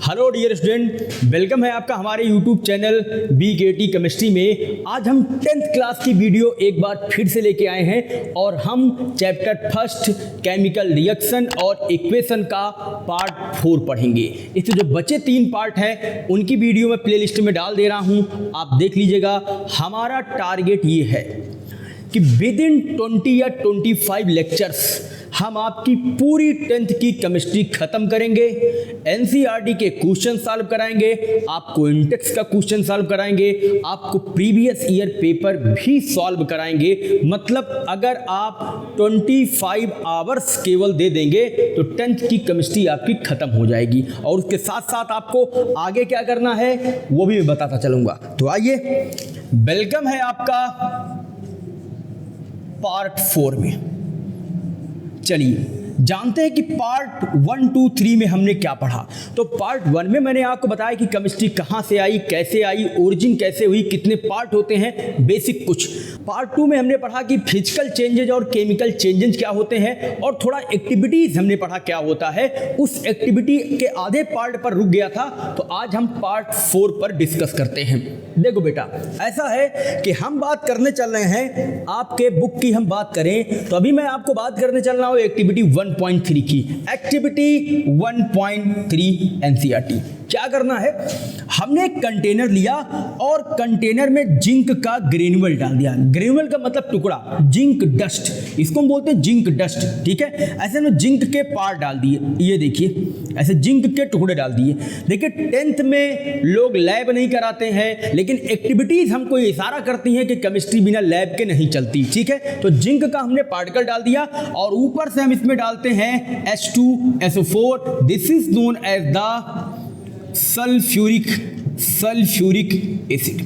Hello dear student, welcome है आपका हमारे यूट्यूब चैनल BKT केमिस्ट्री में। आज हम 10th क्लास की वीडियो एक बार फिर से लेके आए हैं और हम चैप्टर फर्स्ट केमिकल रिएक्शन और इक्वेशन का पार्ट 4 पढ़ेंगे। इसके जो बचे 3 पार्ट हैं उनकी वीडियो मैं प्लेलिस्ट में डाल दे रहा हूं, आप देख लीजिएगा। हमारा टारगेट ये है कि विद इन 20 या 25 लेक्चर्स हम आपकी पूरी 10th की केमिस्ट्री खत्म करेंगे। एनसीईआरटी के क्वेश्चन सॉल्व कराएंगे, आपको इंटेक्स का क्वेश्चन सॉल्व कराएंगे, आपको प्रीवियस ईयर पेपर भी सॉल्व कराएंगे। मतलब अगर आप 25 आवर्स केवल दे देंगे तो 10th की केमिस्ट्री आपकी खत्म हो जाएगी। और उसके साथ साथ आपको आगे क्या करना है वो भी मैं बताता चलूंगा। तो आइए, वेलकम है आपका पार्ट 4 में। चलिए जानते हैं कि पार्ट 1, 2, 3 में हमने क्या पढ़ा। तो पार्ट 1 में मैंने आपको बताया कि केमिस्ट्री कहाँ से आई, कैसे आई, ओरिजिन कैसे हुई, कितने पार्ट होते हैं, बेसिक कुछ। पार्ट 2 में हमने पढ़ा कि फिजिकल चेंजेज और केमिकल चेंजेज क्या होते हैं, और थोड़ा एक्टिविटीज हमने पढ़ा क्या होता है। उस एक्टिविटी के आधे पार्ट पर रुक गया था, तो आज हम पार्ट 4 पर डिस्कस करते हैं। देखो बेटा, ऐसा है कि हम बात करने चल रहे हैं, आपके बुक की हम बात करें तो अभी मैं आपको बात करने चल रहा हूँ एक्टिविटी 1.3 की। एक्टिविटी 1.3 एनसीईआरटी क्या करना है, हमने एक कंटेनर लिया और कंटेनर में जिंक का ग्रेन्युअल डाल दिया। ग्रेन्युअल का मतलब टुकड़ा, जिंक डस्ट, इसको हम बोलते हैं जिंक डस्ट, ठीक है। ऐसे में जिंक के पार्ट डाल दिए, ये देखिए ऐसे जिंक के टुकड़े डाल दिए। देखिए 10th में लोग लैब नहीं कराते हैं, लेकिन एक्टिविटीज हमको ये इशारा करती हैं कि केमिस्ट्री बिना लैब के नहीं चलती, ठीक है। तो जिंक का हमने पार्टिकल डाल दिया और ऊपर से हम इसमें डालते हैं H2SO4। This is known as the sulphuric acid,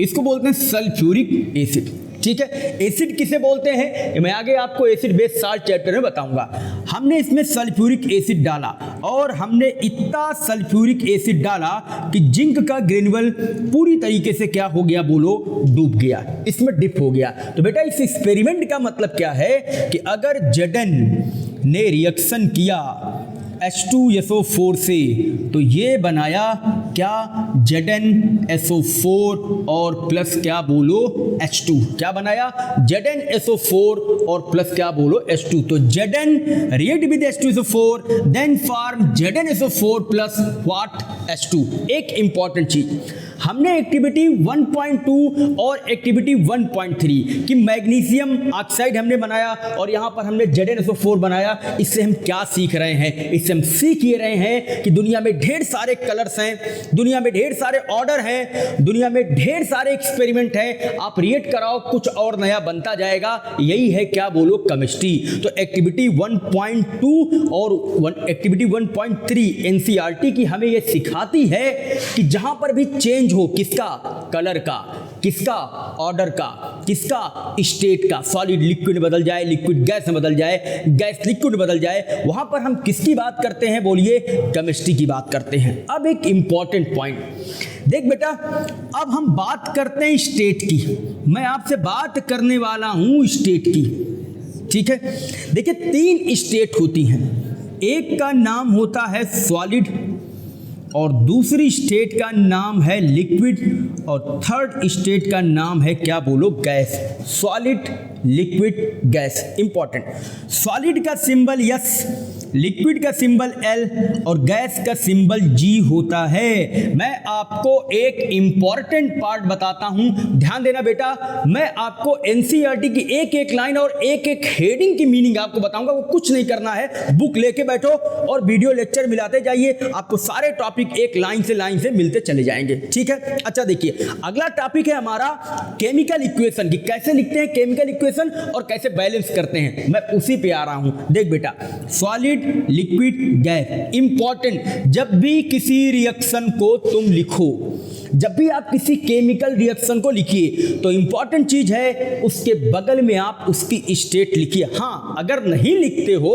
इसको बोलते हैं सल्फ्यूरिक एसिड, ठीक है। एसिड किसे बोलते हैं मैं आगे आपको एसिड बेस साल्ट चैप्टर में बताऊंगा। हमने इसमें सल्फ्यूरिक एसिड डाला और हमने इतना सल्फ्यूरिक एसिड डाला कि जिंक का ग्रेन्युअल पूरी तरीके से क्या हो गया बोलो, डूब गया, इसमें डिप हो गया। तो बेटा इस एक्सपेरिमेंट का मतलब क्या है कि अगर Zn ने रिएक्शन किया H2SO4 से तो ये बनाया क्या, ZnSO4 और प्लस क्या बोलो H2। क्या बनाया, ZnSO4 और प्लस क्या बोलो H2। तो Zn react with H2SO4 then form ZnSO4 plus what H2। एक इंपॉर्टेंट चीज, हमने एक्टिविटी 1.2 और एक्टिविटी 1.3 की मैग्नीशियम ऑक्साइड हमने बनाया और यहाँ पर हमने ZnSO4 बनाया। इससे हम क्या सीख रहे हैं, इससे हम सीख ये रहे हैं कि दुनिया में ढेर सारे कलर्स हैं, दुनिया में ढेर सारे ऑर्डर हैं, दुनिया में ढेर सारे एक्सपेरिमेंट हैं। आप रिएक्ट कराओ, कुछ और नया बनता जाएगा। यही है क्या बोलो केमिस्ट्री। तो एक्टिविटी 1.2 और एक्टिविटी 1.3 एनसीईआरटी की हमें ये सिखाती है कि जहां पर भी चेंज हो, किसका, कलर का, किसका, ऑर्डर का, किसका, स्टेट का, सॉलिड लिक्विड बदल जाए, लिक्विड गैस में बदल जाए, गैस लिक्विड में बदल जाए, वहां पर हम किसकी बात करते हैं बोलिए, केमिस्ट्री की बात करते हैं। अब एक इंपॉर्टेंट पॉइंट देख बेटा, अब हम बात करते हैं स्टेट की। मैं आपसे बात करने वाला हूं स्टेट की, ठीक है। देखिए 3 स्टेट होती हैं, एक का नाम होता है सॉलिड और दूसरी स्टेट का नाम है लिक्विड और थर्ड स्टेट का नाम है क्या बोलो, gas. Solid, liquid, gas. Important, solid का सिंबल S, लिक्विड का सिंबल L और गैस का सिंबल G होता है। मैं आपको एक इंपॉर्टेंट पार्ट बताता हूं, ध्यान देना बेटा। मैं आपको एनसीईआरटी की एक एक लाइन और एक एक हेडिंग की मीनिंग आपको बताऊंगा। वो कुछ नहीं करना है, बुक लेके बैठो और वीडियो लेक्चर मिलाते जाइए, आपको सारे टॉपिक एक लाइन से मिलते चले जाएंगे, ठीक है। अच्छा देखिए, अगला टॉपिक है हमारा केमिकल इक्वेशन की, कैसे लिखते हैं केमिकल इक्वेशन और कैसे बैलेंस करते हैं, मैं उसी पे आ रहा हूं। देख बेटा, सॉलिड, लिक्विड, गैस। इंपॉर्टेंट, जब भी किसी रिएक्शन को तुम लिखो, जब भी आप किसी केमिकल रिएक्शन को लिखिए तो इंपॉर्टेंट चीज है उसके बगल में आप उसकी स्टेट लिखिए। हाँ, अगर नहीं लिखते हो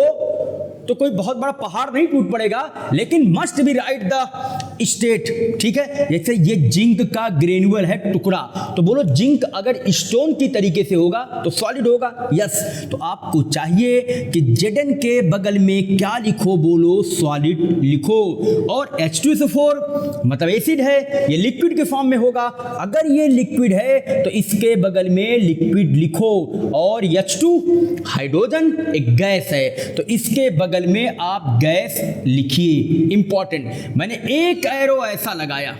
तो कोई बहुत बड़ा पहाड़ नहीं टूट पड़ेगा, लेकिन must be right the state, ठीक है। जैसे ये जिंक का ग्रेन्युअल है टुकड़ा, तो बोलो जिंक अगर स्टोन की तरीके से होगा तो सॉलिड होगा, यस। तो आपको चाहिए कि Zn के बगल में क्या लिखो, बोलो सॉलिड लिखो। और H2SO4 मतलब एसिड है, ये लिक्विड के फॉर्म में होगा। अगर ये लिक्विड है तो इसके बगल में लिक्विड लिखो। और H2 हाइड्रोजन एक गैस है, तो इसके बगल में आप गैस लिखिए। इंपॉर्टेंट, मैंने एक एरो ऐसा लगाया,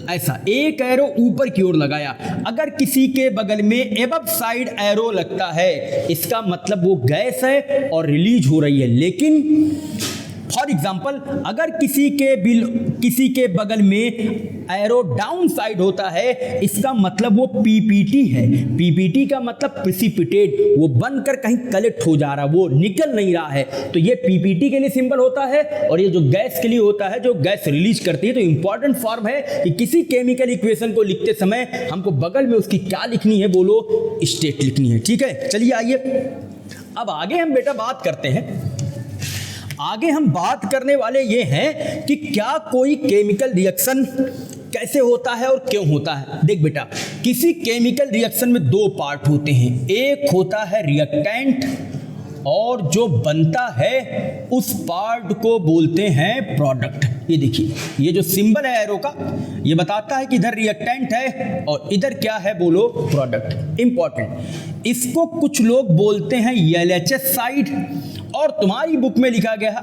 ऐसा एक एरो ऊपर की ओर लगाया। अगर किसी के बगल में एबव साइड एरो लगता है, इसका मतलब वो गैस है और रिलीज हो रही है। लेकिन फॉर एग्जाम्पल अगर किसी के बगल में एरो डाउन साइड होता है, इसका मतलब वो पीपीटी है। पीपीटी का मतलब प्रिसिपिटेट, वो बनकर कहीं कलेक्ट हो जा रहा है, वो निकल नहीं रहा है। तो ये पीपीटी के लिए सिंबल होता है, और ये जो गैस के लिए होता है, जो गैस रिलीज करती है। तो इंपॉर्टेंट फॉर्म है कि किसी केमिकल इक्वेशन को लिखते समय हमको बगल में उसकी क्या लिखनी है, बोलो स्टेट लिखनी है, ठीक है। चलिए आइए अब आगे हम बेटा बात करते हैं। आगे हम बात करने वाले ये हैं कि क्या कोई केमिकल रिएक्शन कैसे होता है और क्यों होता है। देख बेटा, किसी केमिकल रिएक्शन में दो पार्ट होते हैं, एक होता है रिएक्टेंट, और जो बनता है उस पार्ट को बोलते हैं प्रोडक्ट। ये देखिए, ये जो सिंबल है एरो का, ये बताता है कि इधर रिएक्टेंट है और इधर क्या है, बोलो प्रोडक्ट। इंपॉर्टेंट, इसको कुछ लोग बोलते हैं LHS साइड, और तुम्हारी बुक में लिखा गया है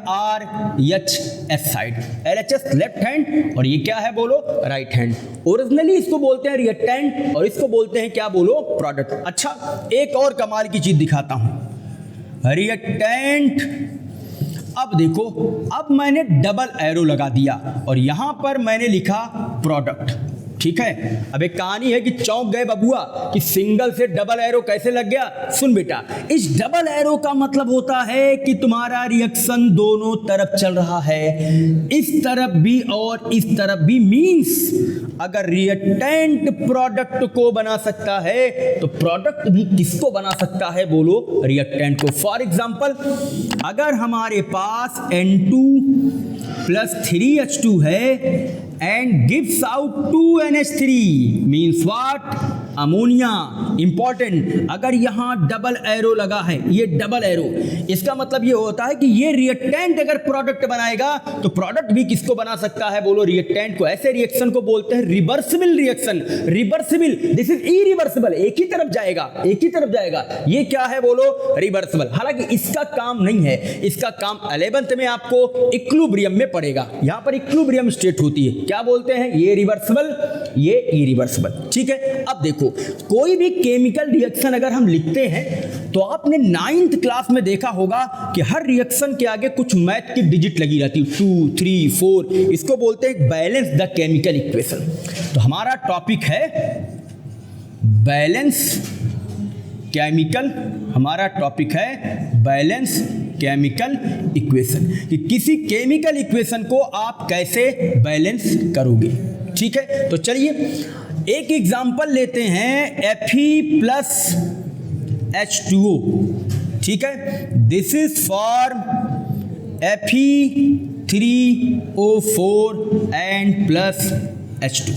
RHS side. LHS left hand और ये क्या है, बोलो राइट हैंड। ओरिजिनली इसको बोलते हैं रिएक्टेंट और इसको बोलते हैं क्या, बोलो प्रोडक्ट। अच्छा, एक और कमाल की चीज दिखाता हूं, रिएक्टेंट। अब देखो, अब मैंने डबल एरो लगा दिया और यहां पर मैंने लिखा प्रोडक्ट, ठीक है। अब एक कहानी है कि चौंक गए बबुआ कि सिंगल से डबल एरो कैसे लग गया। सुन बेटा, इस डबल एरो का मतलब होता है कि तुम्हारा रिएक्शन दोनों तरफ चल रहा है, इस तरफ भी और इस तरफ भी। मींस अगर रिएक्टेंट प्रोडक्ट को बना सकता है तो प्रोडक्ट भी किसको बना सकता है, बोलो रिएक्टेंट को। फॉर एग्जांपल, अगर हमारे पास N2 + 3H2 है and gives out 2NH3 means what, ammonia. Important, अगर यहां डबल एरो लगा है, ये डबल एरो, इसका मतलब ये होता है कि ये रिएक्टेंट अगर प्रोडक्ट बनाएगा तो प्रोडक्ट भी किसको बना सकता है, बोलो रिएक्टेंट को। ऐसे रिएक्शन को बोलते हैं reversible reaction. Reversible, this is irreversible, एक ही तरफ जाएगा, एक ही तरफ जाएगा। ये क्या है, बोलो रिवर्सिबल। हालांकि इसका काम नहीं है, इसका काम 11th में आपको इक्विलिब्रियम में पड़ेगा। यहां पर इक्विलिब्रियम स्टेट होती है, क्या बोलते हैं, ये रिवर्सिबल, ये इरिवर्सिबल, ठीक है। अब देखो, कोई भी केमिकल रिएक्शन अगर हम लिखते हैं तो आपने 9th क्लास में देखा होगा कि हर रिएक्शन के आगे कुछ मैथ की डिजिट लगी रहती है, 2, 3, 4। इसको बोलते हैं बैलेंस द केमिकल इक्वेशन। तो हमारा टॉपिक है बैलेंस केमिकल, हमारा टॉपिक है बैलेंस केमिकल इक्वेशन, कि किसी केमिकल इक्वेशन को आप कैसे बैलेंस करोगे, ठीक है। तो चलिए एक एग्जांपल लेते हैं, Fe + H2O, ठीक है। This is for Fe3O4 and plus H2,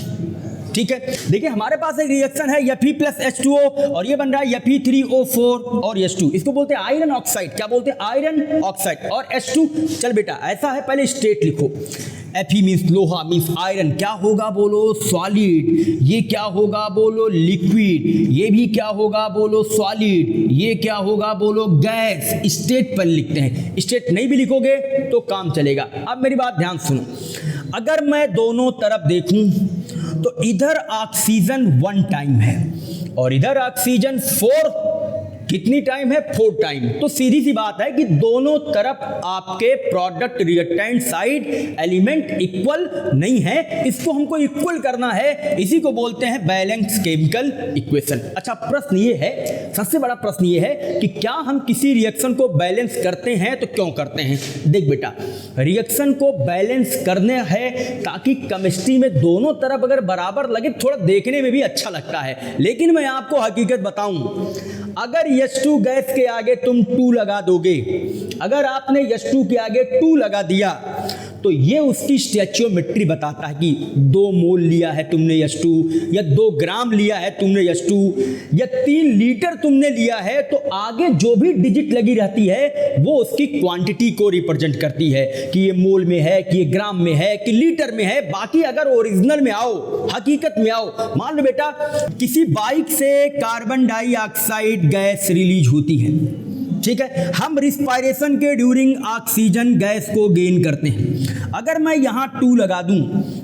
ठीक है। देखिए हमारे पास एक रिएक्शन है Fe + H2O और ये बन रहा है Fe3O4 और H2। इसको बोलते हैं आयरन ऑक्साइड। क्या बोलते हैं, आयरन ऑक्साइड। और H2, चल बेटा ऐसा है, पहले स्टेट लिखो। Fe मीन्स लोहा, मीन्स आयरन। क्या होगा, बोलो सॉलिड। ये क्या होगा, बोलो लिक्विड। ये भी क्या होगा, बोलो सॉलिड। ये क्या होगा, बोलो गैस। स्टेट पर लिखते हैं, स्टेट नहीं भी लिखोगे तो काम चलेगा। अब मेरी बात ध्यान सुनो, अगर मैं दोनों तरफ देखूं तो इधर ऑक्सीजन 1 टाइम है और इधर ऑक्सीजन 4 कितनी टाइम है, 4 टाइम। तो सीधी सी बात है कि दोनों तरफ आपके product reactant side element equal नहीं है, इसको हमको इक्वल करना है, इसी को बोलते हैं बैलेंस केमिकल इक्वेशन। अच्छा, प्रश्न ये है, सबसे बड़ा प्रश्न ये है कि क्या हम किसी रिएक्शन को बैलेंस करते हैं तो क्यों करते हैं। देख बेटा, रिएक्शन को बैलेंस करने है ताकि केमिस्ट्री में दोनों तरफ अगर बराबर लगे, थोड़ा देखने में भी अच्छा लगता है। लेकिन मैं आपको हकीकत बताऊं, अगर H2 गैस के आगे तुम 2 लगा दोगे, अगर आपने H2 के आगे 2 लगा दिया तो ये उसकी स्टैच्योमेट्री बताता है कि 2 मोल लिया है तुमने H2, या 2 ग्राम लिया है तुमने H2, या 3 लीटर तुमने लिया है। तो आगे जो भी डिजिट लगी रहती है वो उसकी क्वांटिटी को रिप्रेजेंट करती है कि ये मोल में है, कि ये ग्राम में है, कि लीटर में है। बाकी अगर ओरिजिनल में आओ, हकीकत में आओ, मान लो बेटा किसी बाइक से कार्बन डाइऑक्साइड गैस रिलीज होती है, ठीक है, हम रिस्पायरेशन के ड्यूरिंग ऑक्सीजन गैस को गेन करते हैं। अगर मैं यहाँ 2 लगा दूं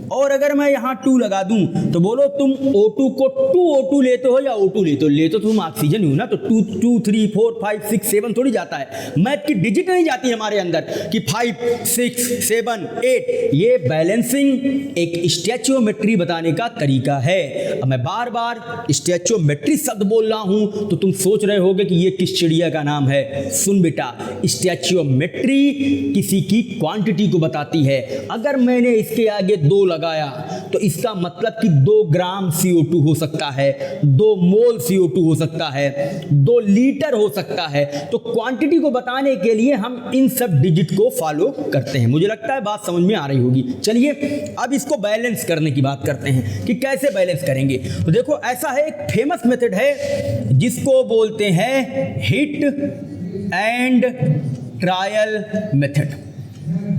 और अगर मैं यहाँ 2 लगा दूं तो बोलो तुम O2 को 2 O2 लेते हो या O2 लेते हो? लेते तो तुम ऑक्सीजन ही हो ना। तो 2 2 3 4 5 6 7 थोड़ी जाता है, मैथ की डिजिट नहीं जाती हमारे अंदर कि 5 6 7 8। ये बैलेंसिंग एक स्टैच्योमेट्री बताने का तरीका है। अब मैं बार बार स्टैच्योमेट्री शब्द बोल रहा हूं तो तुम सोच रहे होगे कि ये किस चिड़िया का नाम है। सुन बेटा, स्टैच्योमेट्री किसी की क्वांटिटी को बताती है। अगर मैंने इसके आगे 2 लगाया तो इसका मतलब कि 2 ग्राम CO2 हो सकता है, 2 मोल CO2 हो सकता है, 2 लीटर हो सकता है। तो क्वांटिटी को बताने के लिए हम इन सब डिजिट को फॉलो करते हैं। मुझे लगता है बात समझ में आ रही होगी। चलिए अब इसको बैलेंस करने की बात करते हैं कि कैसे बैलेंस करेंगे। तो देखो ऐसा है, एक फेमस मेथड है जिसको बोलते हैं हिट एंड ट्रायल मेथड,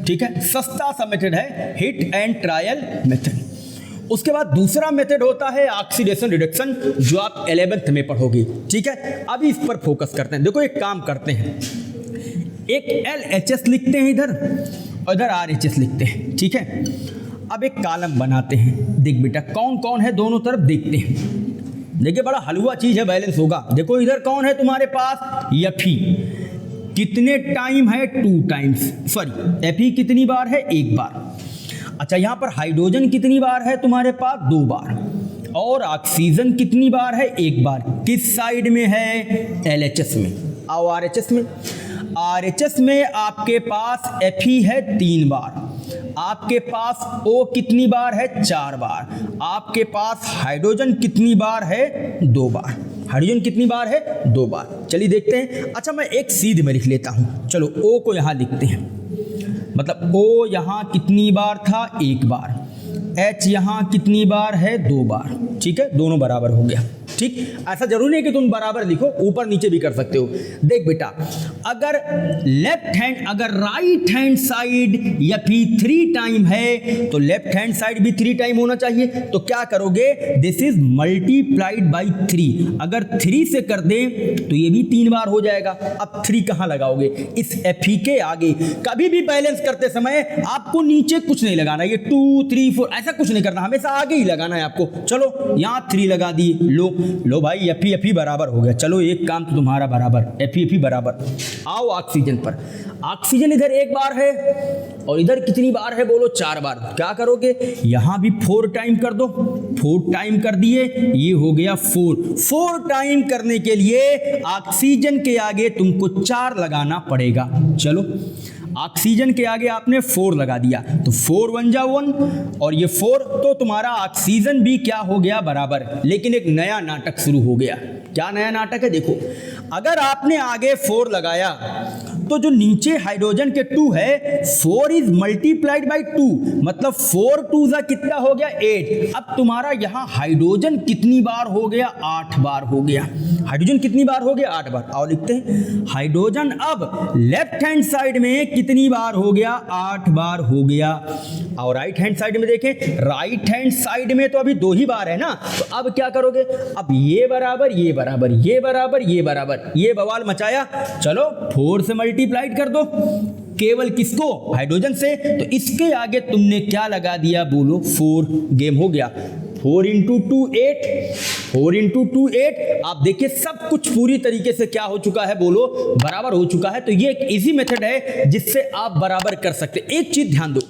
ठीक है, सस्ता सा मेथड है हिट एंड ट्रायल मेथड। उसके बाद दूसरा मेथड होता है ऑक्सीडेशन रिडक्शन, जो आप 11th में पढ़ोगे, ठीक है। अभी इस पर फोकस करते हैं। देखो एक काम करते हैं, एक LHS लिखते हैं इधर और इधर RHS लिखते हैं, ठीक है। अब एक कॉलम बनाते हैं। देख बेटा कौन कौन है दोनों तरफ देखते हैं। देखिए बड़ा हलवा चीज है, बैलेंस होगा। देखो इधर कौन है तुम्हारे पास, Fe कितने टाइम है, 2 टाइम्स, सॉरी Fe कितनी बार है, 1 बार। अच्छा यहाँ पर हाइड्रोजन कितनी बार है तुम्हारे पास, 2 बार। और ऑक्सीजन कितनी बार है, 1 बार। किस साइड में है, LHS में। आओ RHS में। RHS में आपके पास Fe है 3 बार, आपके पास O कितनी बार है, 4 बार, आपके पास हाइड्रोजन कितनी बार है, 2 बार। हाइड्रोजन कितनी बार है, 2 बार। चलिए देखते हैं। अच्छा मैं एक सीध में लिख लेता हूं, चलो O को यहां लिखते हैं। मतलब O यहां कितनी बार था, 1 बार। H यहां कितनी बार है, 2 बार, ठीक है, दोनों बराबर हो गया। ठीक, ऐसा जरूरी नहीं कि तुम बराबर लिखो, ऊपर नीचे भी कर सकते हो। देख बेटा अगर लेफ्ट हैंड, अगर right hand side Fe 3 time है तो लेफ्ट हैंड साइड भी 3 टाइम होना चाहिए। तो क्या करोगे, दिस इज मल्टीप्लाइड बाई 3। अगर 3 से कर दे तो ये भी 3 बार हो जाएगा। अब 3 कहां लगाओगे, इस Fe के आगे। कभी भी बैलेंस करते समय आपको नीचे कुछ नहीं लगाना, ये 2 3 4 ऐसा कुछ नहीं करना, हमेशा आगे ही लगाना है आपको। चलो यहां 3 लगा दिए, लो भाई Fe बराबर हो गया। चलो एक काम तो तुम्हारा बराबर, Fe बराबर। आओ ऑक्सीजन पर। ऑक्सीजन इधर 1 बार है और इधर कितनी बार है, बोलो 4 बार। क्या करोगे, यहां भी 4 टाइम कर दो, 4 टाइम कर दिए, ये हो गया 4 टाइम करने के लिए ऑक्सीजन के आगे तुमको 4 लगाना पड़ेगा। चलो ऑक्सीजन के आगे आपने 4 लगा दिया तो 4 1 जा 1 और ये 4, तो तुम्हारा ऑक्सीजन भी क्या हो गया, बराबर। लेकिन एक नया नाटक शुरू हो गया। क्या नया नाटक है, देखो अगर आपने आगे 4 लगाया तो जो नीचे हाइड्रोजन के 2 है, 4 इज मल्टीप्लाइड बाई 2, मतलब 4 2 जा कितना हो गया, 8। अब तुम्हारा यहां हाइड्रोजन कितनी बार हो गया, 8 बार हो गया। हाइड्रोजन कितनी बार हो गया, 8 बार। और लिखते हैं हाइड्रोजन अब लेफ्ट हैंड साइड में कितनी बार हो गया, 8 बार हो गया। और राइट हैंड साइड में देखें, राइट हैंड साइड में तो अभी 2 ही बार है ना। तो अब क्या करोगे, अब ये बराबर, ये बराबर, ये बराबर, ये बराबर, ये बवाल मचाया। चलो 4 से मल्टीप्लाइड कर दो, केवल किसको, हाइड्रोजन से। तो इसके आगे तुमने क्या लगा दिया, बोलो 4। गेम हो गया। 4 × 2 8, 4 × 2 8। आप देखिए सब कुछ पूरी तरीके से क्या हो चुका है, बोलो बराबर हो चुका है। तो ये एक इजी मेथड है जिससे आप बराबर कर सकते। एक चीज ध्यान दो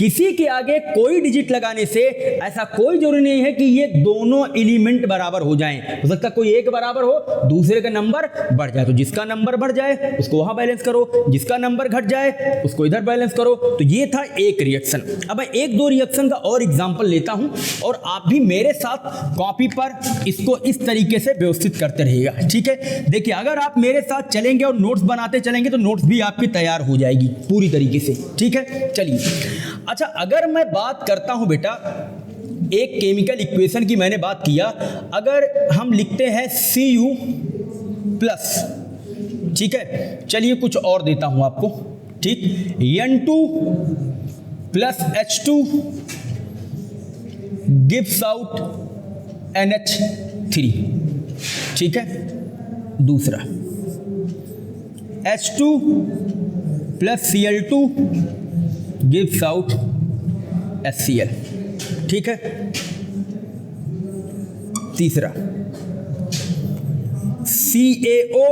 किसी के आगे कोई डिजिट लगाने से ऐसा कोई जरूरी नहीं है कि ये दोनों एलिमेंट बराबर हो जाएं। हो सकता है कोई एक बराबर हो, दूसरे का नंबर बढ़ जाए, तो जिसका नंबर बढ़ जाए उसको वहां बैलेंस करो, जिसका नंबर घट जाए उसको इधर बैलेंस करो। तो ये था एक रिएक्शन। अब मैं एक दो रिएक्शन का और एग्जांपल लेता हूं और आप भी मेरे साथ कॉपी पर इसको इस तरीके से व्यवस्थित करते रहिएगा, ठीक है। देखिए अगर आप मेरे साथ चलेंगे और नोट्स बनाते चलेंगे तो नोट्स भी आपकी तैयार हो जाएगी पूरी तरीके से, ठीक है। चलिए अच्छा, अगर मैं बात करता हूं बेटा एक केमिकल इक्वेशन की, मैंने बात किया, अगर हम लिखते हैं Cu प्लस, ठीक है, चलिए कुछ और देता हूं आपको, ठीक, N2 plus H2 gives out NH3, ठीक है। दूसरा H2 plus Cl2 gives out HCl, ठीक है। तीसरा CaO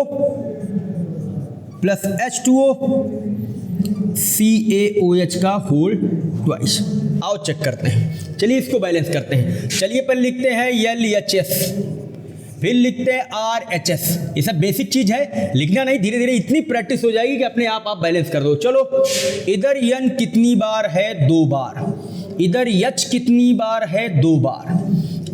प्लस H2O CaOH का होल ट्वाइस। आओ चेक करते हैं, चलिए इसको बैलेंस करते हैं। चलिए पहले लिखते हैं LHS, फिर लिखते हैं RHS। ये सब बेसिक चीज है, लिखना नहीं, धीरे धीरे इतनी प्रैक्टिस हो जाएगी कि अपने आप बैलेंस कर दो। चलो इधर N कितनी बार है? 2 बार। इधर H कितनी बार है? 2 बार।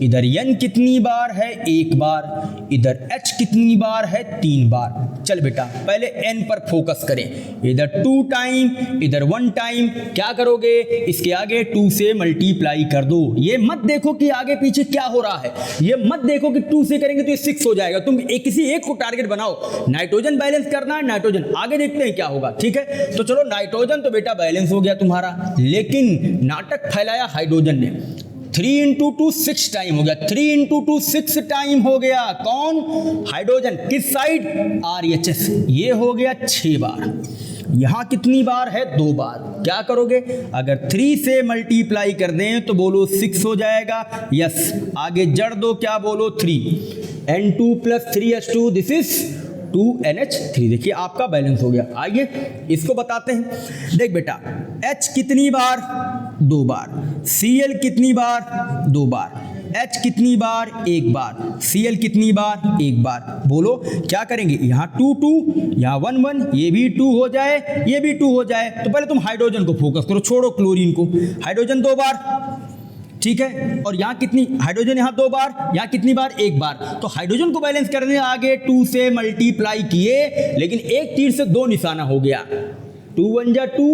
इधर N कितनी बार है? 1 बार। इधर H कितनी बार है? 3 बार। चल बेटा पहले N पर फोकस करें, इधर 2 टाइम, इधर 1 टाइम। क्या करोगे? इसके आगे 2 से मल्टीप्लाई कर दो। ये मत देखो कि आगे पीछे क्या हो रहा है, ये मत देखो कि 2 से करेंगे तो ये 6 हो जाएगा। तुम किसी एक को टारगेट बनाओ, नाइट्रोजन बैलेंस करना है, नाइट्रोजन। आगे देखते हैं क्या होगा, ठीक है। तो चलो नाइट्रोजन तो बेटा बैलेंस हो गया तुम्हारा, लेकिन नाटक फैलाया हाइड्रोजन ने। 3 इंटू 2 6 टाइम हो गया, 3 इंटू 2 6 टाइम हो गया। कौन? हाइड्रोजन। किस साइड? RHS। ये हो गया 6 बार। यहां कितनी बार है? 2 बार। क्या करोगे? अगर 3 से मल्टीप्लाई कर दें तो बोलो 6 हो जाएगा। यस, आगे जड़ दो, क्या बोलो? 3 N2 plus 3H2 this is 2NH3। देखिए आपका बैलेंस हो गया। आइए इसको बताते हैं। देख बेटा H कितनी बार? 2 बार। Cl कितनी बार? 2 बार। H कितनी बार? 1 बार। Cl कितनी बार? 1 बार। बोलो क्या करेंगे? यहाँ 2 2, यहाँ 1 1, ये भी 2 हो जाए, ये भी 2 हो जाए। तो पहले तुम हाइड्रोजन को फोकस करो, छोड़ो क्लोरीन को। हाइड्रोजन 2 बार, ठीक है। और यहाँ कितनी? हाइड्रोजन यहाँ 2 बार, यहाँ कितनी बार? 1 बार। तो हाइड्रोजन को बैलेंस करने आगे 2 से मल्टीप्लाई किए, लेकिन एक तीर से 2 निशाना हो गया। 2 1 जा 2,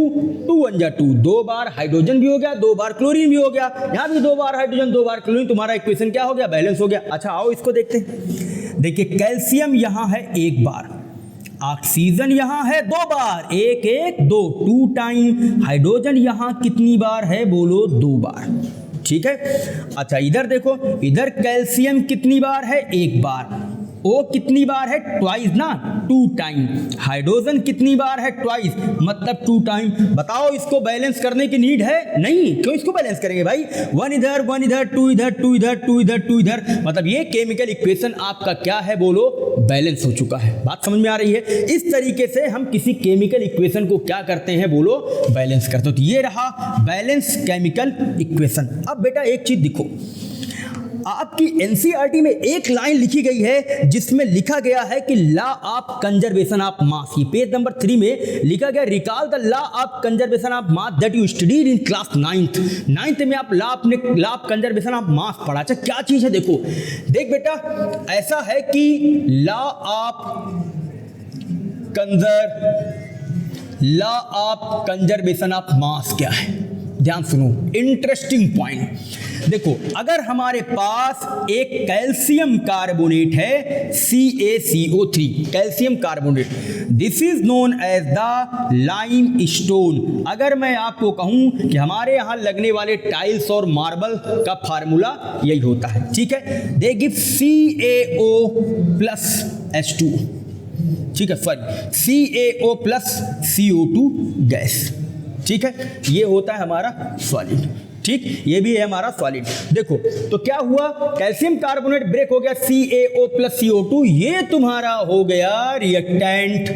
2 1 जा 2। 2 बार हाइड्रोजन भी हो गया, 2 बार क्लोरीन भी हो गया। यहाँ भी 2 बार हाइड्रोजन, 2 बार क्लोरीन। तुम्हारा इक्वेशन क्या हो गया? बैलेंस हो गया। अच्छा आओ इसको देखते हैं। देखिए कैल्शियम यहाँ है 1 बार, ऑक्सीजन यहाँ है 2 बार, 1 1 2, 2 टाइम। हाइड्रोजन यहाँ कितनी बार है? बोलो 2 बार, ठीक है। अच्छा इधर देखो, इधर कैल्शियम कितनी बार है? 1 बार। O कितनी बार है? ट्वाइस ना, 2 टाइम। हाइड्रोजन कितनी बार है? ट्वाइस, मतलब 2 टाइम। बताओ इसको बैलेंस करने की नीड है? नहीं। क्यों इसको बैलेंस करेंगे भाई? 1 इधर, 1 इधर, 2 इधर, 2 इधर, 2 इधर, 2 इधर। मतलब ये केमिकल इक्वेशन आपका क्या है? बोलो बैलेंस हो चुका है। बात समझ में आ रही है? इस तरीके से हम किसी केमिकल इक्वेशन को क्या करते हैं? बोलो बैलेंस करते हो। तो ये रहा बैलेंस केमिकल इक्वेशन। अब बेटा एक चीज दिखो, आपकी एनसीईआरटी में एक लाइन लिखी गई है जिसमें लिखा गया है कि law of conservation of mass. ये पेज नंबर 3 में लिखा गया, recall the law of conservation of mass that you studied in class 9th में। आप law of conservation of mass पढ़ा। अच्छा क्या चीज है? देखो देख बेटा, ऐसा है कि law of conservation of mass क्या है? ध्यान सुनो, इंटरेस्टिंग पॉइंट। देखो अगर हमारे पास एक कैल्शियम कार्बोनेट है CaCO3, calcium carbonate, this is known as the limestone. अगर मैं आपको कहूं कि हमारे यहां लगने वाले टाइल्स और मार्बल का फार्मूला यही होता है, ठीक है। They give CaO plus H2, ठीक है, sorry CaO plus CO2 gas, ठीक है। ये होता है हमारा सॉलिड, ठीक, ये भी है हमारा सॉलिड। देखो तो क्या हुआ? कैल्शियम कार्बोनेट ब्रेक हो गया, CaO प्लस CO2, ये तुम्हारा हो गया रिएक्टेंट,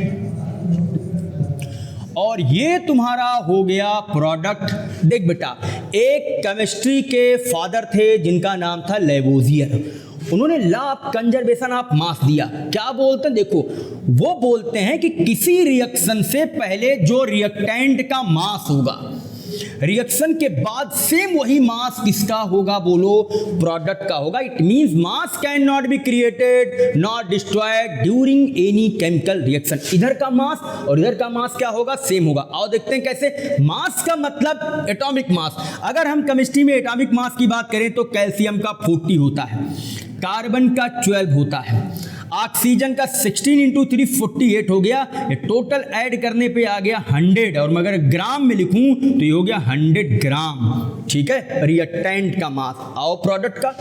और ये तुम्हारा हो गया प्रोडक्ट। देख बेटा, एक केमिस्ट्री के फादर थे जिनका नाम था लेवोजियर। उन्होंने law of conservation of mass दिया। क्या बोलते हैं देखो, वो बोलते हैं कि किसी रिएक्शन से पहले जो रिएक्टेंट का मास होगा, रिएक्शन के बाद सेम वही मास किसका होगा बोलो, प्रोडक्ट का होगा। It means mass can not be created not destroyed during any chemical reaction. इधर का मास और इधर का मास क्या होगा, सेम होगा। आओ देखते हैं कैसे। मास का मतलब एटॉमिक मास। अगर हम केमिस्ट्री में एटॉमिक मास की बात करें तो कैल्शियम का 40 होता है, कार्बन का 12 होता है, ऑक्सीजन का 16 इंटू 3 48 हो गया। ये टोटल ऐड करने पे आ गया 100, और मगर ग्राम में लिखूं तो ये हो गया 100 ग्राम। ठीक है, रिएक्टेंट का मास। आओ प्रोडक्ट का,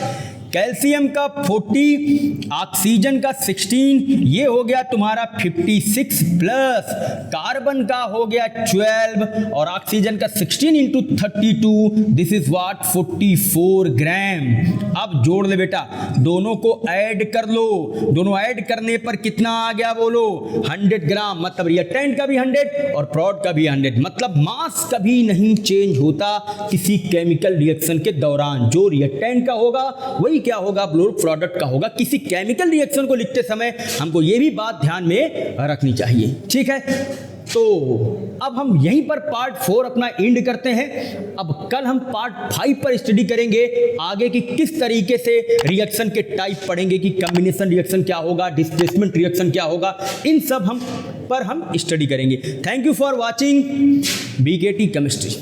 कैल्शियम का 40, ऑक्सीजन का 16, ये हो गया तुम्हारा 56 प्लस कार्बन का हो गया 12 और ऑक्सीजन का 16 इंटू 32, दिस इज व्हाट 44 ग्राम। अब जोड़ ले बेटा, दोनों को ऐड कर लो, दोनों ऐड करने पर कितना आ गया बोलो, 100 ग्राम। मतलब रिएक्टेंट का भी 100 और प्रोडक्ट का भी 100। मतलब मास कभी नहीं चेंज होता किसी केमिकल रिएक्शन के दौरान। जो रिएक्टेंट का होगा वही क्या होगा, प्रोडक्ट का होगा। किसी केमिकल रिएक्शन को लिखते समय हमको ये भी बात ध्यान में रखनी चाहिए। ठीक है, तो अब हम यहीं पर पार्ट 4 अपना एंड करते हैं। अब कल हम पार्ट 5 पर स्टडी करेंगे आगे की किस तरीके से रिएक्शन के टाइप पढ़ेंगे कि कॉम्बिनेशन रिएक्शन क्या होगा, डिस्प्लेसमेंट रिएक्शन क्या होगा, इन सब हम स्टडी करेंगे। Thank you for watching BKT chemistry.